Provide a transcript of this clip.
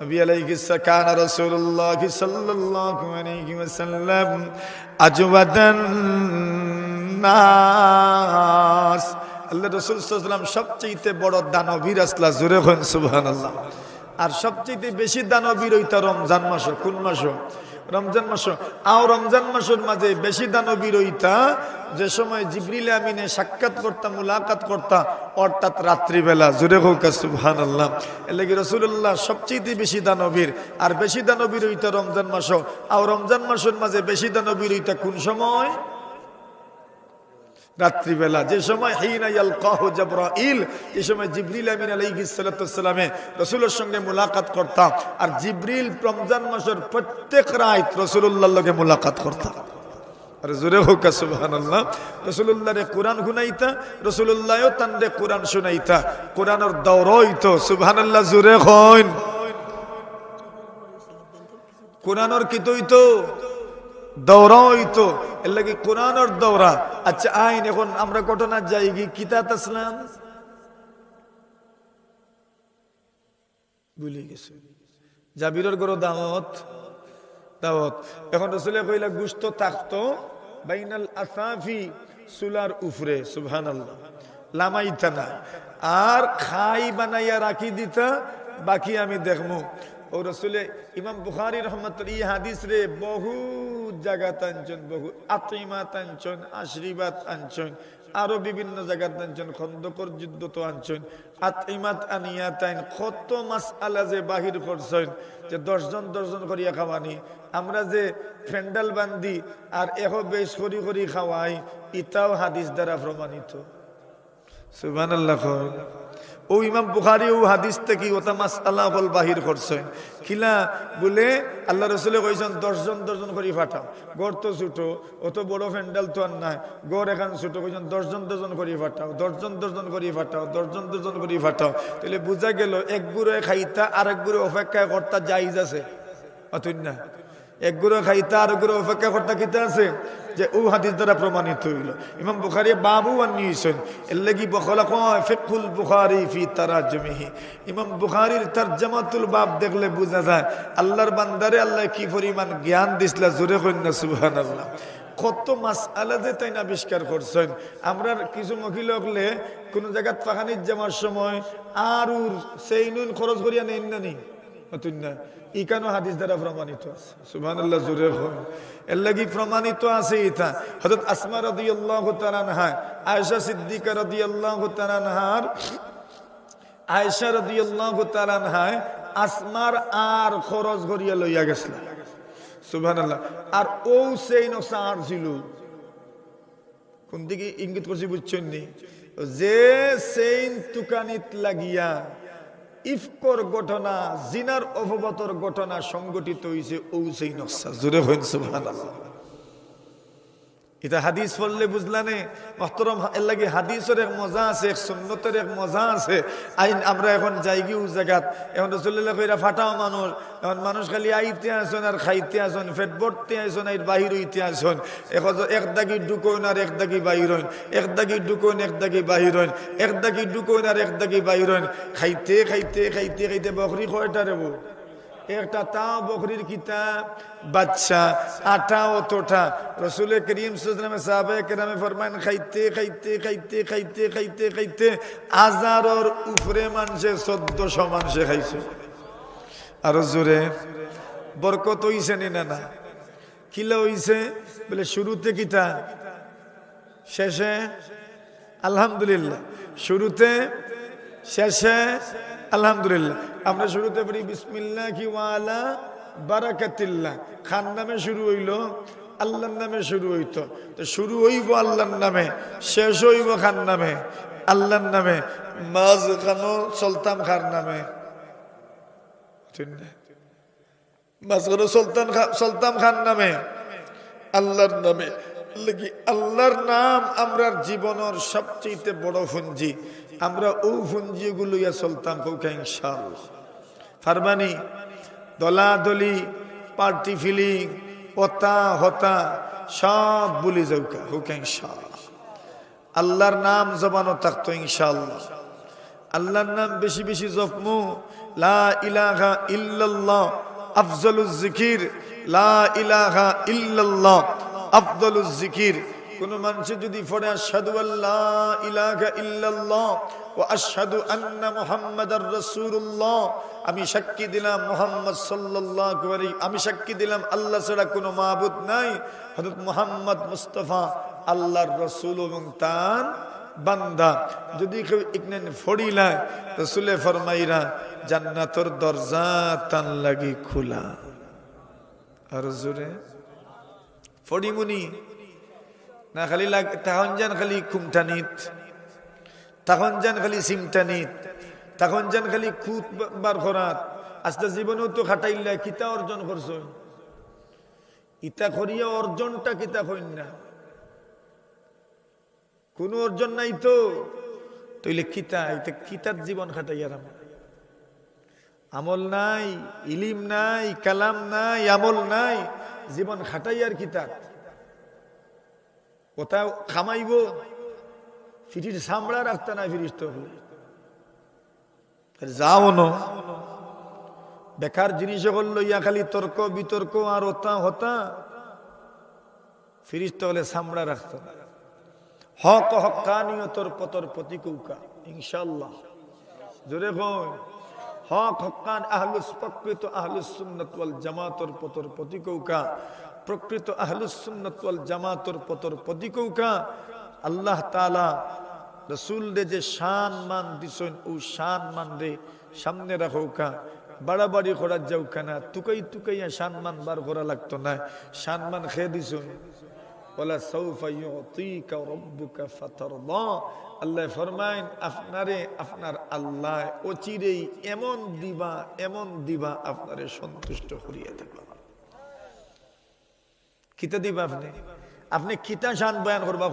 নবী আলাইহিস সালাম রাসূলুল্লাহ সাল্লাল্লাহু আলাইহি ওয়াসাল্লাম আজওয়াদান নাস, আল্লাহ রাসূল সাল্লাল্লাহু আলাইহি ওয়াসাল্লাম সবচেয়ে বড় দানবীর আসলা, জোরে কইন সুবহানাল্লাহ। আর সবচেয়ে বেশি দানবীর হইতা রমজান মাস। কোন মাস? রমজান মাস। আর রমজান মাসের মাঝে বেশি দানবীর হইতা যে সময় জিবরিল আমিনে সাক্ষাৎ করতা, মুলাকাত করতা, অর্থাৎ রাত্রিবেলা। জোরে হোক সুবহানাল্লাহ। এর লাগি রাসূলুল্লাহ সবচেয়ে বেশি দানবীর। আর বেশি দানবীর হইতা রমজান মাস। আর রমজান মাসের মাঝে বেশি দানবীর হইতা কোন সময়? রাত্রিবেলা, যে সময় হিনা ইয়ালকাহু জিবরাইল, যে সময় জিবরিল আমিন আলাইহিস সালাতু ওয়াসসালামে রাসূলের সঙ্গে মুলাকাত করতা। আর জিবরিল রমজান মাসের প্রত্যেক রাত রাসূলুল্লাহর লগে মুলাকাত করতা। আর জোরে হোক সুবহানাল্লাহ। রাসূলুল্লাহরে কোরআন শুনাইতা, রাসূলুল্লাহও তানরে কোরআন শুনাইতা, কোরআনের দৌরা হইতো। সুবহানাল্লাহ, জোরে কইন। কোরআনের কি হইতো? দৌরা হইতো। এর লাগি কোরআনের দৌরা। আচ্ছা আইন এখন আমরা ঘটনা যাই কি কিতাব আসলাম ভুলে গেছে। জাবিরের গরো দাওয়াত দাওয়াত। এখন রাসূলে কইলা গোশত থাকতো বাইনাল আসাফি, সুলার উফরে। সুবহানাল্লাহ, লামাইতা না। আর খাই বানাইয়া রাখি দিতা, বাকি আমি দেখমু। ও রাসূলে ইমাম বুখারী রাহমাতুল্লাহি এই হাদিস রে বহু জায়গা টানছেন, বহু আতিমা টানছেন, আশরিবাত আনছেন, আরো বিভিন্ন জায়গা টানছেন, খন্দকর যুদ্ধ তো আনছেন, আতিমাত আনিয়া টাইন কত মাসআলা যে বাহির করছেন যে 10 জন করিয়া খাওয়ানি। আমরা যে ফেন্ডাল বান্ধি আর এখো বেশ করি খাওয়াই, ইতাও হাদিস দ্বারা প্রমাণিত। সুবহানাল্লাহ। ও ইমাম বুখারী ও হাদিস থেকে ওটা মাসআলা হল বাহির করছেন। কিলা বলে আল্লাহ রাসূলে কইছেন 10 জন করে ফাটাও। গড় তো ছোট, অত বড় ফ্যান্ডাল তো আর নাই, গড় এখান ছোট, কইছেন 10 জন করে ফাটাও, 10 জন করে ফাটাও, 10 জন করে ফাটাও। তাহলে বুঝা গেল এক গুঁড়ো খাইতা আর এক গুঁড়ো অপেক্ষা করতা জায়েজ আছে। অতই না, এক গুঁড়ো খাইতা আর গুঁড়ো অপেক্ষা করতা কিতা আছে, যে ও হাদিস দ্বারা প্রমাণিত হইল। ইমাম বুখারী বাবু আনিয়েছেন, এর লাগি বখলা কয় ফিকহুল বুখারী ফি তারাজুমিহি। ইমাম বুখারীর তারজামাতুল বাব দেখলে বোঝা যায় আল্লাহর বান্দারে আল্লাহ কি পরিমাণ জ্ঞান দিছলা। জোরে কইন না সুবহানাল্লাহ। কত মাসআলা যে তাই আবিষ্কার করছেন। আমরা কিছু মহিল হলে কোন জায়গা পাখানির যাওয়ার সময় আর সেই নুন খরচ করিয়া নেন না নি, অতুন না, ইকানো হাদিস দ্বারা প্রমাণিত আছে। সুবহানাল্লাহ, জোরে হয়। এর লাগি প্রমাণিত আছে ইতা। হযরত আসমা রাদিয়াল্লাহু তাআলা আনহা, আয়েশা সিদ্দিকা রাদিয়াল্লাহু তাআলা আনহার, আয়েশা রাদিয়াল্লাহু তাআলা আনহা আসমার আর খরচ করিয়া লইয়া গেছিল। সুবহানাল্লাহ। আর ও সেই নসার ছিল কোন দিকে ইঙ্গিত করছি বুঝছেন নি, যে সেইন তুকানিত লাগিয়া ইফকর ঘটনা, জিনার অপবাদর ঘটনা সংগঠিত হয়েছে ও সেই নকশা। জোরে হইন সুবহানাল্লাহ। এটা হাদিস পড়লে বুঝলানে মহতরম। এর লাগে হাদিসের এক মজা আছে, এক সুন্নতের এক মজা আছে। আইন আমরা এখন যাই গিয়ে জায়গাত এখন রাসূলুল্লাহ কইরা ফাটাও মানুষ, এখন মানুষ খালি আইতে আসেন আর খাইতে আসেন, পেট ভরতে আসেন আর বাহির হইতে আসেন। এখন এক দাগি ঢুকোন আর এক দাগি বাহির হইন, এক দাগি ঢুকোন এক দাগি বাহির হইন, এক দাগি ঢুকোন আর এক দাগি বাহির হইন। খাইতে খাইতে খাইতে খাইতে বকরি কয়টা রেব, একটা তাও বকরির কিতাব বাচ্চা আটা অতটা। রাসূল করিম সাল্লাল্লাহু আলাইহি ওয়াসাল্লাম সাহাবায়ে কেরামে ফরমান খাইতে খাইতে খাইতে খাইতে খাইতে খাইতে হাজারের উপরে মানুষে 1400 মানুষে খাইছে। আর জোরে বরকত হইছে না না? কিলা হইছে বলে শুরুতে কিতা, শেষে আলহামদুলিল্লাহ। শুরুতে শেষে আলহামদুলিল্লাহ। আমরা শুরুতে পড়ি বিসমিল্লাহি ওয়া আলা বারাকাতিল্লাহ। খান নামে শুরু হইল, আল্লাহর নামে শুরু হইতো। তো শুরু হইব আল্লাহর নামে, শেষ হইব খান নামে, আল্লাহর নামে, মাঝখানো সুলতান খার নামে। মাঝখানো সুলতান খান নামে, আল্লাহর নামে। আল্লাহর নাম আমরার জীবনের সবচেয়ে বড় পুঞ্জি। আমরা ও পুঞ্জিগুলো ইয়া সুলতান কৌকা ইনশাআল্লাহ। ফারমানি দলাদলি পার্টি ফিলিং ওতা হতা সব ভুলে যাওকা হোকা ইনশাআল্লাহ। আল্লাহর নাম জবানও থাকতো ইনশাআল্লাহ। আল্লাহর নাম বেশি বেশি জপমু, লা ইলাহা ইল্লাল্লাহ আফজালুজ জিকির, লা ইলাহা ইল্লাল্লাহ আফদালুজ জিকির। কোন মানুষ যদি পড়ে আশহাদু আল্লা ইলাহা ইল্লাল্লাহ ওয়া আশহাদু আন্না মুহাম্মাদার রাসূলুল্লাহ, আমি সাক্ষী দিলাম মুহাম্মদ সাল্লাল্লাহু আলাইহি, আমি সাক্ষী দিলাম আল্লাহ ছাড়া কোনো মাবুদ নাই, হযরত মুহাম্মদ মুস্তাফা আল্লাহর রাসূল এবং তার বান্দা। যদি কেউ ইকনেন ফড়িলা, রাসূলে ফরমাইরা জান্নাতের দরজা তান লাগি খোলা। আর জোরে ফড়িমুনি না খালি তখন যান খালি খুমটানিত, তখন যান খালি সিমটানিত, তখন যান খালি খুঁত বার করাত। আস্তে জীবনেও তো খাটাইলা, কিতা অর্জন করছ, ইতা করিয়া অর্জনটা কিতা কইন না, কোন অর্জন নাই তো তইলে কিতা, এটা কিতার জীবন খাটাইয়ার আমল নাই, ইলিম নাই, কালাম নাই, আমল নাই, জীবন খাটাইয়ার কিতাব। কোথাও খামাইব ফিটির সামড়া রাখতে না, ফিরিস্ত যাও ন বেকার জিনিস করলো ইয়া খালি তর্ক বিতর্ক আর ওতা হতা, ফিরিস্ত হলে সামড়া রাখতো না। হক হক্কানিয়তর পতর প্রতিকৌকা ইনশাআল্লাহ, জোরে কই হক হক্কান আহলুস, প্রকৃত আহলুস সুন্নাত ওয়াল জামাতর পতর প্রতিকৌকা, প্রকৃত আহলুস সুন্নাত ওয়াল জামাতর পতর প্রতিকৌকা। আল্লাহ তাআলা রাসূল দে যে শান মান দিছেন, ও শান মান রে সামনে রাখৌকা, বাড়াবাড়ি করা যাও কেনা, তুকাই তুকাইয়া শান মান বার করা লাগতো না, শান মান খেয়ে দিছেন। ওয়ালা সাউফা ইউতিকা রাব্বুকা ফাতারদা, আল্লাহ ফরমায়েন আপনারে আপনার আল্লাহ অচিরেই এমন দিবা, এমন দিবা আপনারে সন্তুষ্ট করিয়া দিবা। কিতা দিবা আপনি, আপনি কিতা শান বয়ান করবা,